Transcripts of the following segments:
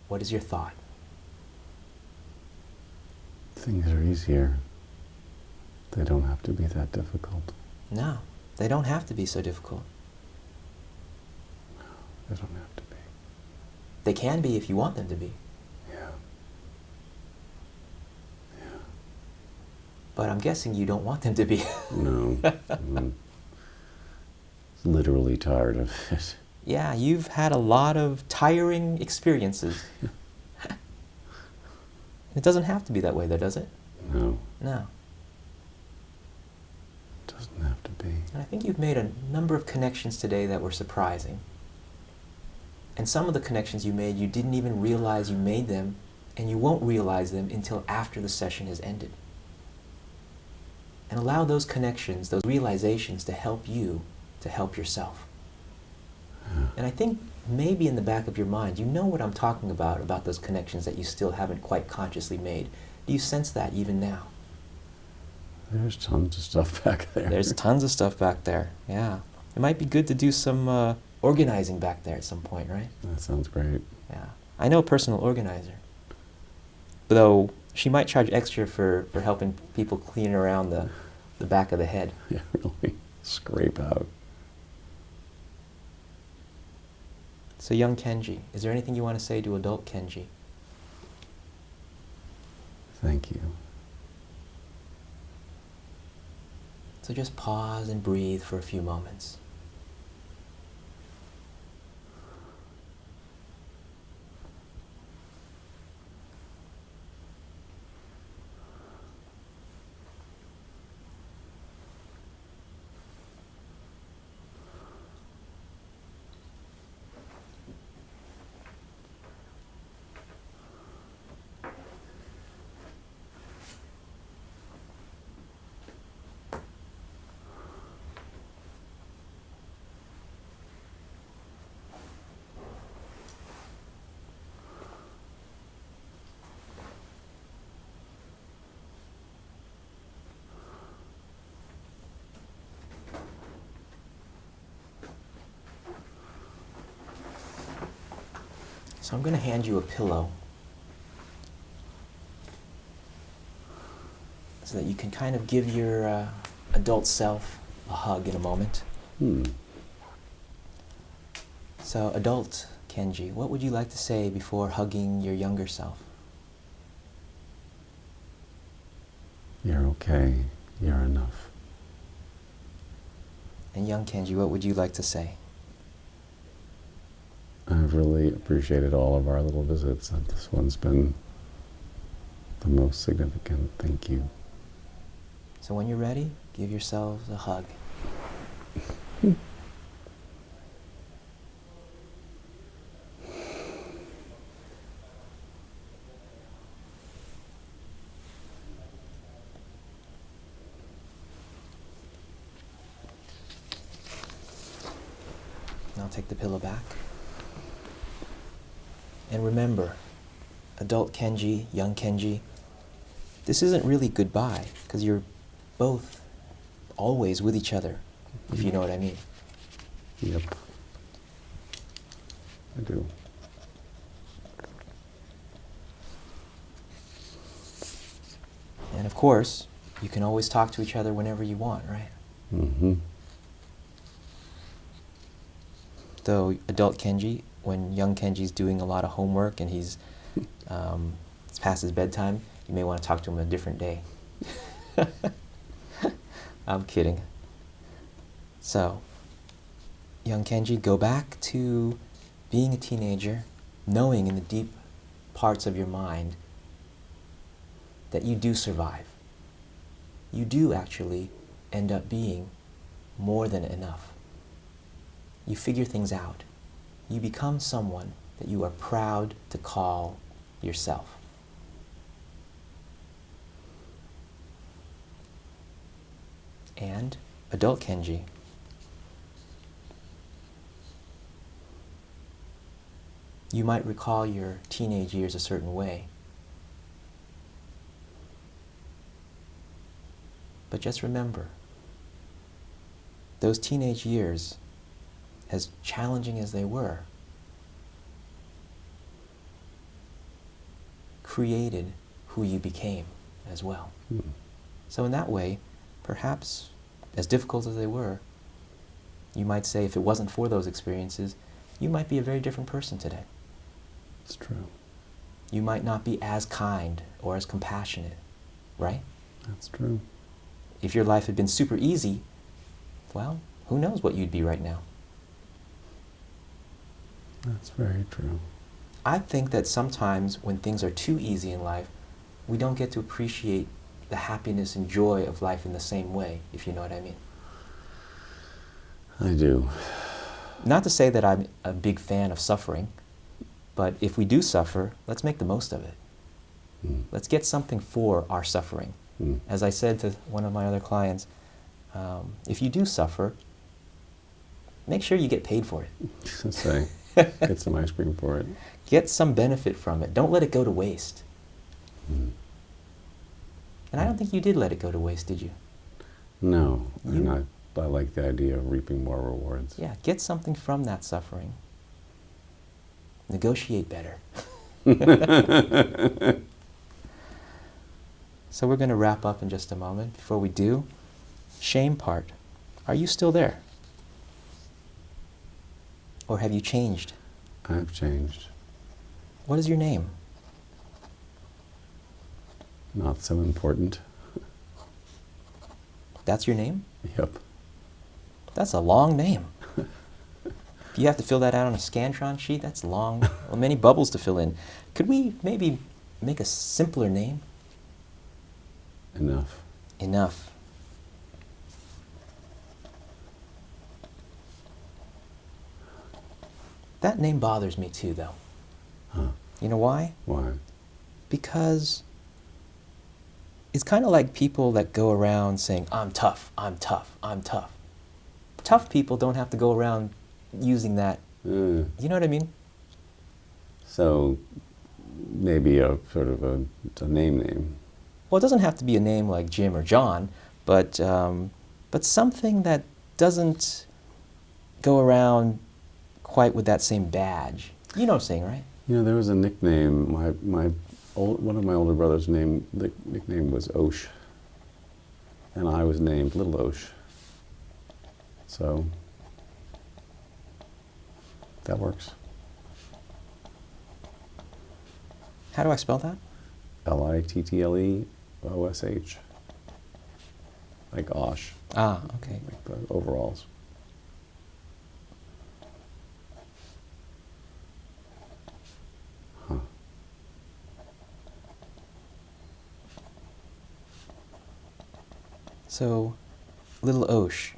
What is your thought? Things are easier. They don't have to be that difficult. No, they don't have to be so difficult. They don't have to be. They can be if you want them to be. Yeah. Yeah. But I'm guessing you don't want them to be. No. I'm literally tired of it. Yeah, you've had a lot of tiring experiences. It doesn't have to be that way though, does it? No. No. It doesn't have to be. And I think you've made a number of connections today that were surprising. And some of the connections you made, you didn't even realize you made them, and you won't realize them until after the session has ended. And allow those connections, those realizations to help you to help yourself. And I think maybe in the back of your mind, you know what I'm talking about those connections that you still haven't quite consciously made. Do you sense that even now? There's tons of stuff back there. There's tons of stuff back there, yeah. It might be good to do some organizing back there at some point, right? That sounds great. Yeah. I know a personal organizer. Though she might charge extra for helping people clean around the back of the head. Yeah, really. Scrape out. So young Kenji, is there anything you want to say to adult Kenji? Thank you. So just pause and breathe for a few moments. So I'm going to hand you a pillow so that you can kind of give your adult self a hug in a moment. So adult Kenji, what would you like to say before hugging your younger self? You're okay. You're enough. And young Kenji, what would you like to say? I've really appreciated all of our little visits. This one's been the most significant. Thank you. So when you're ready, give yourselves a hug. And I'll take the pillow back. And remember, adult Kenji, young Kenji, this isn't really goodbye, because you're both always with each other, if you know what I mean. Yep. I do. And of course, you can always talk to each other whenever you want, right? Mm-hmm. Though adult Kenji, when young Kenji's doing a lot of homework and it's past his bedtime, you may want to talk to him a different day. I'm kidding. So, young Kenji, go back to being a teenager, knowing in the deep parts of your mind that you do survive. You do actually end up being more than enough. You figure things out. You become someone that you are proud to call yourself. And adult Kenji, you might recall your teenage years a certain way. But just remember, those teenage years, as challenging as they were, created who you became as well. So in that way, perhaps, as difficult as they were, you might say if it wasn't for those experiences, you might be a very different person today. It's true. You might not be as kind or as compassionate, right? That's true. If your life had been super easy, well, who knows what you'd be right now. That's very true. I think that sometimes when things are too easy in life, we don't get to appreciate the happiness and joy of life in the same way, if you know what I mean. I do. Not to say that I'm a big fan of suffering, but if we do suffer, let's make the most of it. Let's get something for our suffering. As I said to one of my other clients, if you do suffer, make sure you get paid for it. Say, get some ice cream for it. Get some benefit from it. Don't let it go to waste. And I don't think you did let it go to waste, did you? No, and I like the idea of reaping more rewards. Yeah, get something from that suffering. Negotiate better. So we're going to wrap up in just a moment. Before we do, shame part. Are you still there? Or have you changed? I've changed. What is your name? Not so important. That's your name? Yep. That's a long name. If you have to fill that out on a Scantron sheet, that's long. Well, many bubbles to fill in. Could we maybe make a simpler name? Enough. Enough. That name bothers me too, though. Huh. You know why? Why? Because it's kind of like people that go around saying, I'm tough, I'm tough, I'm tough. Tough people don't have to go around using that. You know what I mean? So maybe a sort of a name. Well, it doesn't have to be a name like Jim or John, but something that doesn't go around quite with that same badge. You know what I'm saying, right? You know, there was a nickname. One of my older brothers' nickname was Osh, and I was named Little Osh. So that works. How do I spell that? Littleosh. Like Osh. Ah, okay. Like the overalls. Huh. So, Little Osh.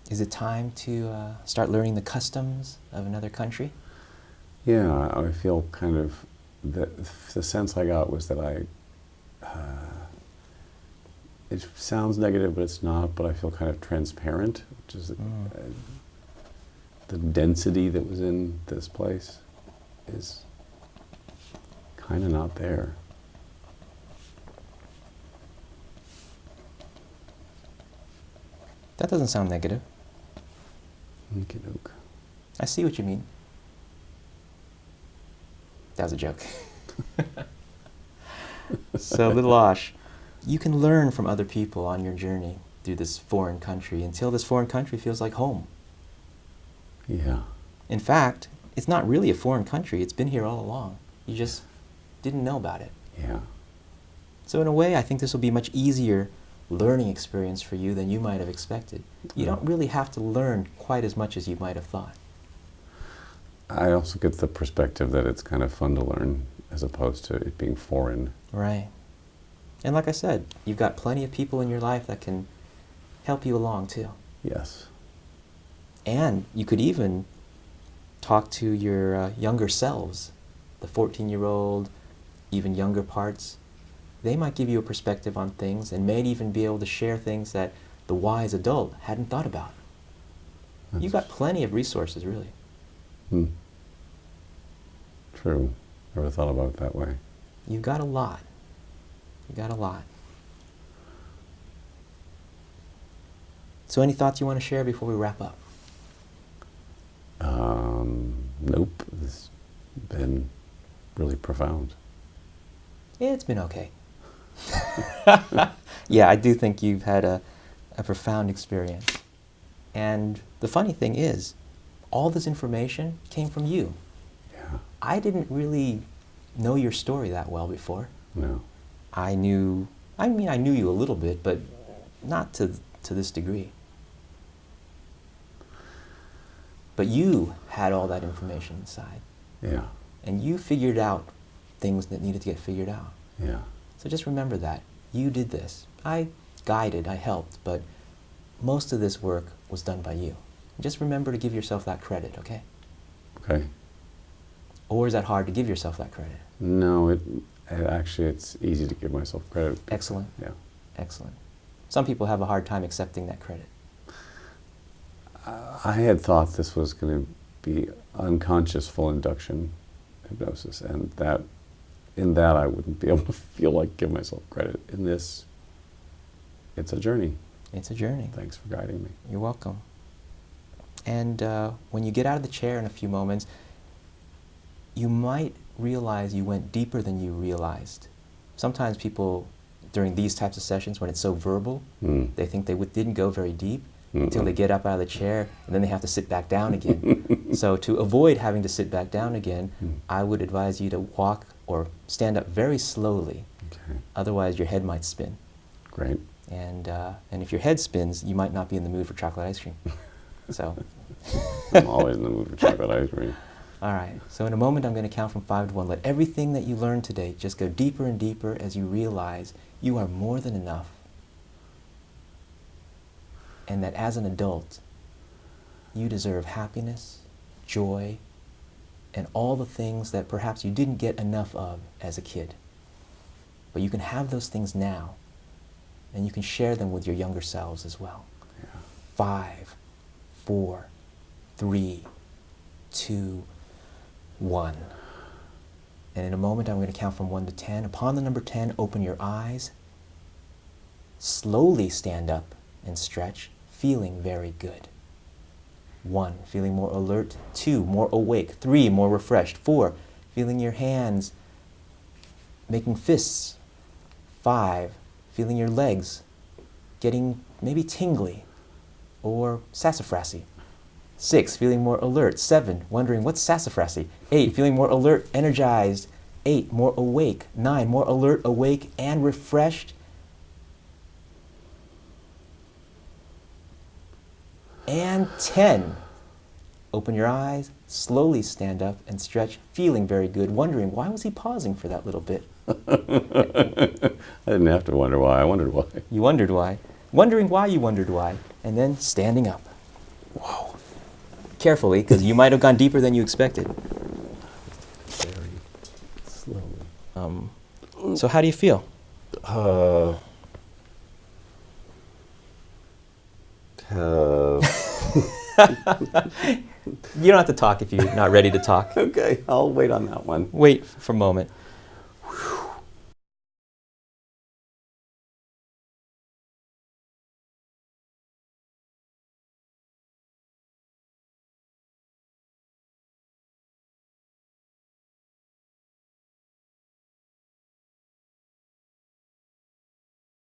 Is it time to start learning the customs of another country? Yeah, I feel kind of, the sense I got was that it sounds negative, but it's not, but I feel kind of transparent, which is the density that was in this place is kind of not there. That doesn't sound negative. Okey-doke. I see what you mean. That was a joke. So, Little Osh, you can learn from other people on your journey through this foreign country until this foreign country feels like home. Yeah. In fact, it's not really a foreign country. It's been here all along. You just didn't know about it. Yeah. So in a way, I think this will be a much easier learning experience for you than you might have expected. You don't really have to learn quite as much as you might have thought. I also get the perspective that it's kind of fun to learn as opposed to it being foreign. Right. And like I said, you've got plenty of people in your life that can help you along too. Yes. And you could even talk to your younger selves, the 14-year-old, even younger parts. They might give you a perspective on things and may even be able to share things that the wise adult hadn't thought about. You've got plenty of resources, really. True. Never thought about it that way. You've got a lot. You've got a lot. So any thoughts you want to share before we wrap up? Nope. been really profound. It's been okay. Yeah, I do think you've had a profound experience. And the funny thing is, all this information came from you. Yeah. I didn't really know your story that well before. No. I knew you a little bit, but not to this degree. But you had all that information inside. Yeah. And you figured out things that needed to get figured out. Yeah. So just remember that. You did this. I guided, I helped, but most of this work was done by you. Just remember to give yourself that credit, okay? Okay. Or is that hard to give yourself that credit? No, actually it's easy to give myself credit. Excellent. Yeah. Excellent. Some people have a hard time accepting that credit. I had thought this was going to be unconscious full induction hypnosis, and that in that I wouldn't be able to feel like give myself credit. In this, it's a journey. It's a journey. Thanks for guiding me. You're welcome. And when you get out of the chair in a few moments, you might realize you went deeper than you realized. Sometimes people, during these types of sessions, when it's so verbal, they think they didn't go very deep until they get up out of the chair, and then they have to sit back down again. So to avoid having to sit back down again, I would advise you to walk or stand up very slowly. Okay. Otherwise, your head might spin. Great. And if your head spins, you might not be in the mood for chocolate ice cream. So. I'm always in the mood for chocolate ice cream. All right. So in a moment, I'm going to count from 5 to 1. Let everything that you learned today just go deeper and deeper as you realize you are more than enough. And that as an adult, you deserve happiness, joy, and all the things that perhaps you didn't get enough of as a kid. But you can have those things now, and you can share them with your younger selves as well. Yeah. 5, 4, 3, 2, 1. And in a moment, I'm going to count from 1 to 10. Upon the number 10, open your eyes. Slowly stand up and stretch, feeling very good. 1, feeling more alert. 2, more awake. 3, more refreshed. 4, feeling your hands making fists. 5, feeling your legs getting maybe tingly or sassafrasy. 6, feeling more alert. 7, wondering what's sassafrasy. 8, feeling more alert, energized. 8, more awake. 9, more alert, awake, and refreshed. And 10, open your eyes, slowly stand up and stretch, feeling very good, wondering why was he pausing for that little bit? I didn't have to wonder why. I wondered why. You wondered why. Wondering why you wondered why. And then standing up. Whoa. Carefully, because you might have gone deeper than you expected. Very slowly. So how do you feel? You don't have to talk if you're not ready to talk. Okay, I'll wait on that one. Wait for a moment.